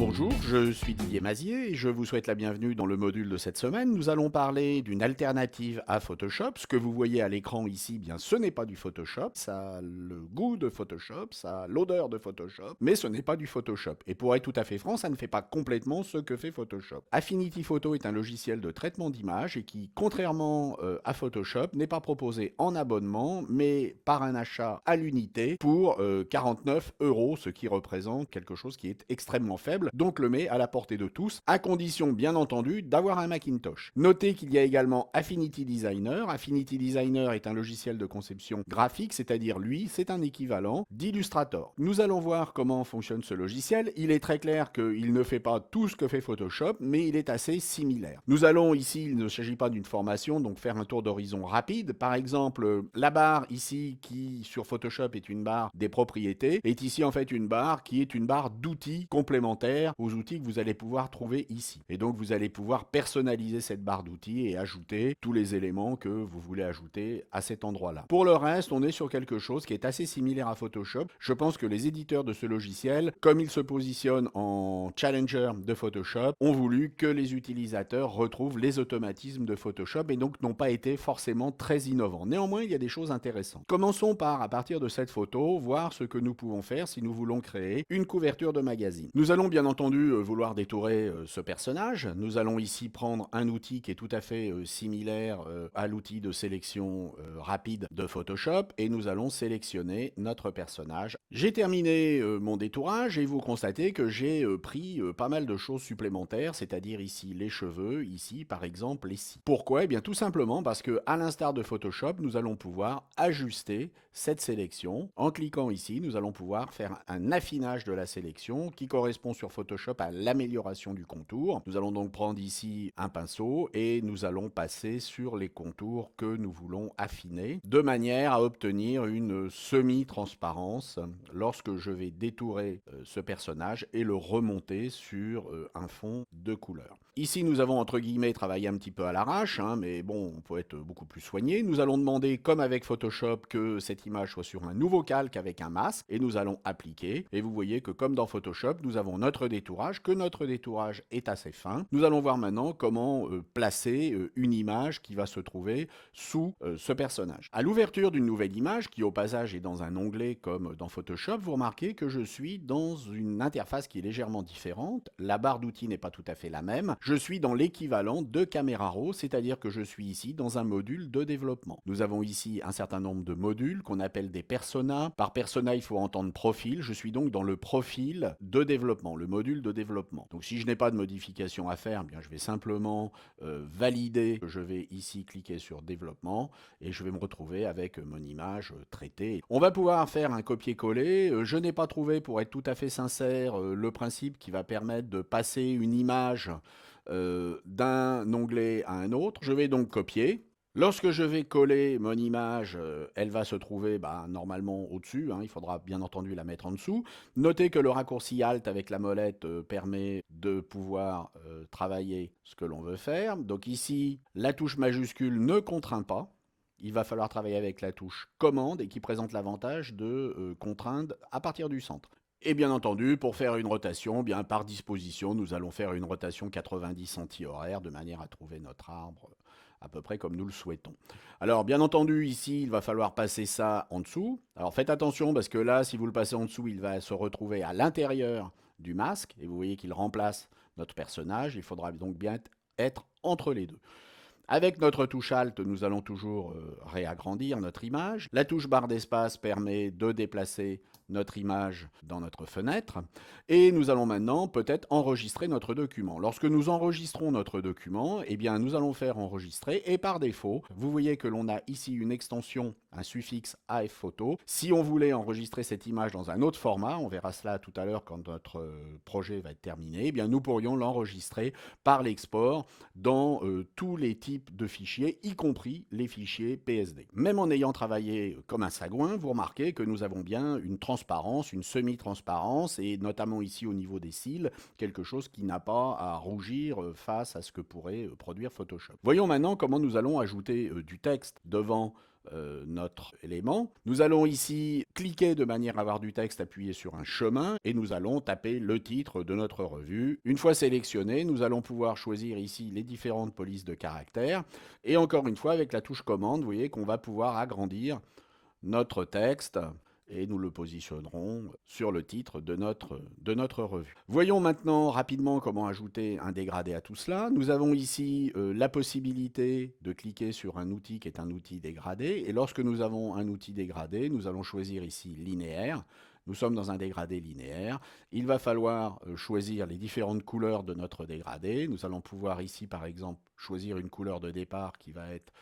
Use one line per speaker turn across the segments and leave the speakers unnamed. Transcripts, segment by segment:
Bonjour, je suis Didier Mazier et je vous souhaite la bienvenue dans le module de cette semaine. Nous allons parler d'une alternative à Photoshop. Ce que vous voyez à l'écran ici, bien, ce n'est pas du Photoshop. Ça a le goût de Photoshop, ça a l'odeur de Photoshop, mais ce n'est pas du Photoshop. Et pour être tout à fait franc, ça ne fait pas complètement ce que fait Photoshop. Affinity Photo est un logiciel de traitement d'images et qui, contrairement à Photoshop, n'est pas proposé en abonnement, mais par un achat à l'unité pour 49 euros, ce qui représente quelque chose qui est extrêmement faible, donc le met à la portée de tous, à condition bien entendu d'avoir un Macintosh. Notez qu'il y a également Affinity Designer. Affinity Designer est un logiciel de conception graphique, c'est-à-dire lui, c'est un équivalent d'Illustrator. Nous allons voir comment fonctionne ce logiciel. Il est très clair qu'il ne fait pas tout ce que fait Photoshop, mais il est assez similaire. Nous allons ici, il ne s'agit pas d'une formation, donc faire un tour d'horizon rapide. Par exemple, la barre ici, qui sur Photoshop est une barre des propriétés, est ici en fait une barre qui est une barre d'outils complémentaires aux outils que vous allez pouvoir trouver ici. Et donc vous allez pouvoir personnaliser cette barre d'outils et ajouter tous les éléments que vous voulez ajouter à cet endroit-là. Pour le reste, on est sur quelque chose qui est assez similaire à Photoshop. Je pense que les éditeurs de ce logiciel, comme ils se positionnent en challenger de Photoshop, ont voulu que les utilisateurs retrouvent les automatismes de Photoshop et donc n'ont pas été forcément très innovants. Néanmoins, il y a des choses intéressantes. Commençons par, à partir de cette photo, voir ce que nous pouvons faire si nous voulons créer une couverture de magazine. Nous allons bien entendu vouloir détourer ce personnage. Nous allons ici prendre un outil qui est tout à fait similaire à l'outil de sélection rapide de Photoshop et nous allons sélectionner notre personnage. J'ai terminé mon détourage et vous constatez que j'ai pris pas mal de choses supplémentaires, c'est-à-dire ici les cheveux, ici par exemple les cils. Pourquoi? Eh bien tout simplement parce que à l'instar de Photoshop, nous allons pouvoir ajuster cette sélection. En cliquant ici, nous allons pouvoir faire un affinage de la sélection qui correspond sur Photoshop à l'amélioration du contour. Nous allons donc prendre ici un pinceau et nous allons passer sur les contours que nous voulons affiner de manière à obtenir une semi-transparence lorsque je vais détourer ce personnage et le remonter sur un fond de couleur. Ici, nous avons entre guillemets travaillé un petit peu à l'arrache, mais bon, on peut être beaucoup plus soigné. Nous allons demander, comme avec Photoshop, que cette image soit sur un nouveau calque avec un masque et nous allons appliquer. Et vous voyez que comme dans Photoshop, nous avons notre détourage, que notre détourage est assez fin. Nous allons voir maintenant comment placer une image qui va se trouver sous ce personnage. À l'ouverture d'une nouvelle image, qui au passage est dans un onglet comme dans Photoshop, vous remarquez que je suis dans une interface qui est légèrement différente. La barre d'outils n'est pas tout à fait la même. Je suis dans l'équivalent de Camera Raw, c'est-à-dire que je suis ici dans un module de développement. Nous avons ici un certain nombre de modules qu'on appelle des personas. Par persona, il faut entendre profil. Je suis donc dans le profil de développement, le module de développement. Donc si je n'ai pas de modification à faire, eh bien, je vais simplement valider. Je vais ici cliquer sur développement et je vais me retrouver avec mon image traitée. On va pouvoir faire un copier-coller. Je n'ai pas trouvé, pour être tout à fait sincère, le principe qui va permettre de passer une image d'un onglet à un autre. Je vais donc copier. Lorsque je vais coller mon image, elle va se trouver normalement au-dessus, il faudra bien entendu la mettre en dessous. Notez que le raccourci Alt avec la molette permet de pouvoir travailler ce que l'on veut faire. Donc ici, la touche majuscule ne contraint pas. Il va falloir travailler avec la touche commande et qui présente l'avantage de contraindre à partir du centre. Et bien entendu, pour faire une rotation, bien par disposition, nous allons faire une rotation 90 anti-horaire de manière à trouver notre arbre à peu près comme nous le souhaitons. Alors bien entendu, ici, il va falloir passer ça en dessous. Alors faites attention parce que là, si vous le passez en dessous, il va se retrouver à l'intérieur du masque et vous voyez qu'il remplace notre personnage. Il faudra donc bien être entre les deux. Avec notre touche Alt, nous allons toujours réagrandir notre image. La touche barre d'espace permet de déplacer notre image dans notre fenêtre. Et nous allons maintenant peut-être enregistrer notre document. Lorsque nous enregistrons notre document, eh bien, nous allons faire enregistrer. Et par défaut, vous voyez que l'on a ici une extension, un suffixe AF photo. Si on voulait enregistrer cette image dans un autre format, on verra cela tout à l'heure quand notre projet va être terminé, eh bien, nous pourrions l'enregistrer par l'export dans tous les types de fichiers, y compris les fichiers PSD. Même en ayant travaillé comme un sagouin, vous remarquez que nous avons bien une transparence, une semi-transparence, et notamment ici au niveau des cils, quelque chose qui n'a pas à rougir face à ce que pourrait produire Photoshop. Voyons maintenant comment nous allons ajouter du texte devant notre élément. Nous allons ici cliquer de manière à avoir du texte appuyé sur un chemin et nous allons taper le titre de notre revue. Une fois sélectionné, nous allons pouvoir choisir ici les différentes polices de caractères et encore une fois avec la touche commande, vous voyez qu'on va pouvoir agrandir notre texte et nous le positionnerons sur le titre de notre revue. Voyons maintenant rapidement comment ajouter un dégradé à tout cela. Nous avons ici la possibilité de cliquer sur un outil qui est un outil dégradé, et lorsque nous avons un outil dégradé, nous allons choisir ici linéaire. Nous sommes dans un dégradé linéaire. Il va falloir choisir les différentes couleurs de notre dégradé. Nous allons pouvoir ici, par exemple, choisir une couleur de départ qui va être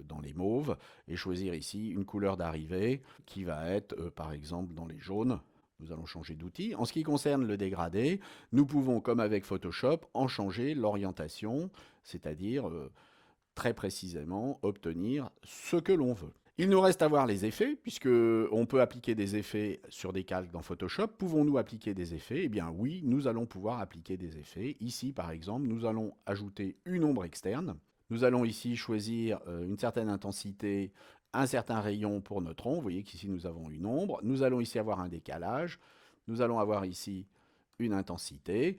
dans les mauves et choisir ici une couleur d'arrivée qui va être par exemple dans les jaunes. Nous allons changer d'outil. En ce qui concerne le dégradé, nous pouvons, comme avec Photoshop, en changer l'orientation, c'est-à-dire très précisément obtenir ce que l'on veut. Il nous reste à voir les effets, puisqu'on peut appliquer des effets sur des calques dans Photoshop. Pouvons-nous appliquer des effets? Eh bien oui, nous allons pouvoir appliquer des effets. Ici, par exemple, nous allons ajouter une ombre externe. Nous allons ici choisir une certaine intensité, un certain rayon pour notre ombre. Vous voyez qu'ici nous avons une ombre. Nous allons ici avoir un décalage. Nous allons avoir ici une intensité.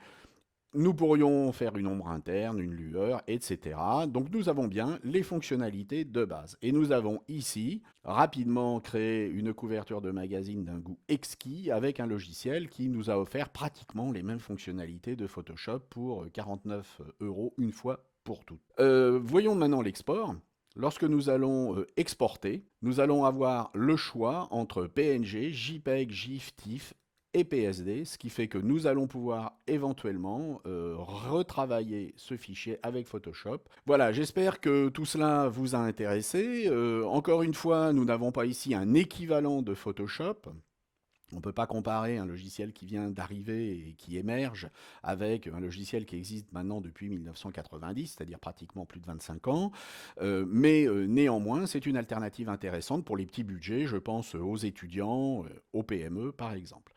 Nous pourrions faire une ombre interne, une lueur, etc. Donc nous avons bien les fonctionnalités de base. Et nous avons ici rapidement créé une couverture de magazine d'un goût exquis avec un logiciel qui nous a offert pratiquement les mêmes fonctionnalités de Photoshop pour 49 € une fois pour toutes. Voyons maintenant l'export. Lorsque nous allons exporter, nous allons avoir le choix entre PNG, JPEG, GIF, TIFF et PSD, ce qui fait que nous allons pouvoir éventuellement retravailler ce fichier avec Photoshop. Voilà, j'espère que tout cela vous a intéressé. Encore une fois, nous n'avons pas ici un équivalent de Photoshop. On ne peut pas comparer un logiciel qui vient d'arriver et qui émerge avec un logiciel qui existe maintenant depuis 1990, c'est-à-dire pratiquement plus de 25 ans. Mais néanmoins, c'est une alternative intéressante pour les petits budgets, je pense aux étudiants, aux PME par exemple.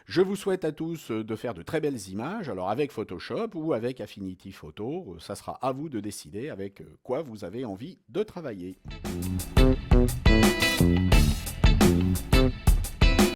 Je vous souhaite à tous de faire de très belles images, alors avec Photoshop ou avec Affinity Photo, ça sera à vous de décider avec quoi vous avez envie de travailler.